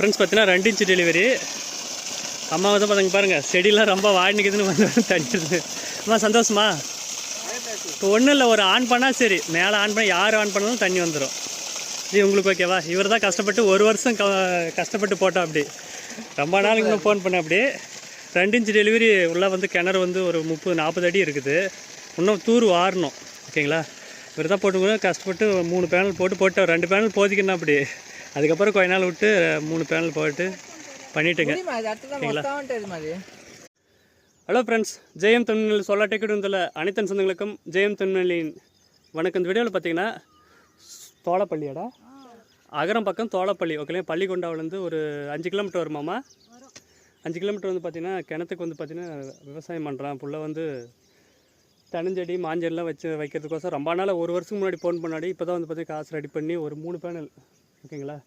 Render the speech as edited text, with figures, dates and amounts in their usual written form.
Friends பார்த்தீங்கன்னா 2 inch delivery. அம்மாவை தான் பார்த்தாங்க பாருங்கள், செடியெலாம் ரொம்ப வாடிக்குதுன்னு வந்து தண்ணி. அம்மா சந்தோஷமா? இப்போ ஒன்றும் இல்லை, ஒரு ஆன் பண்ணால் சரி, மேலே ஆன் பண்ணால் யார் ஆன் பண்ணாலும் தண்ணி வந்துடும். இது உங்களுக்கு ஓகேவா? இவர் தான் கஷ்டப்பட்டு 1 வருஷம் கஷ்டப்பட்டு போட்டோம். அப்படி ரொம்ப நாளைக்கு ஃபோன் பண்ணேன். அப்படி 2 இன்ச்சு டெலிவரி உள்ளே வந்து கிணறு வந்து ஒரு 30-40 அடி இருக்குது. இன்னும் தூர் வாரணும். ஓகேங்களா? இவர் தான் போட்டு கஷ்டப்பட்டு 3 பேனல் போட்டு 2 பேனல் போதிக்கணும். அப்படி அதுக்கப்புறம் கொஞ்ச நாள் விட்டு 3 பேனல் போட்டு பண்ணிட்டுங்க. ஓகேங்களா? ஹலோ ஃப்ரெண்ட்ஸ், ஜெயம் தமிழ்நிலை சொல்லாட்டேக்கிட்டு வந்துள்ள அனைத்து சொந்தங்களுக்கும் ஜெயம் தமிழ்நிலையின் வணக்கம். இந்த வீடியோவில் பார்த்தீங்கன்னா தோளப்பள்ளியாடா அகரம் பக்கம் தோளப்பள்ளி. ஓகேங்களா? பள்ளிக்கொண்டாவிலேருந்து ஒரு 5 கிலோமீட்டர் வருமாமா. 5 கிலோமீட்டர் வந்து பார்த்திங்கன்னா கிணத்துக்கு வந்து பார்த்திங்கன்னா விவசாயம் பண்ணுறான். ஃபுல்லாக வந்து தெனஞ்செடி மாஞ்செடிலாம் வைக்கிறதுக்கோசம் ரொம்ப நாள் 1 வருஷத்துக்கு முன்னாடி ஃபோன் பண்ணாடி இப்போ தான் வந்து பார்த்திங்கன்னா காசு ரெடி பண்ணி ஒரு 3 பேனல். ஓகேங்களா?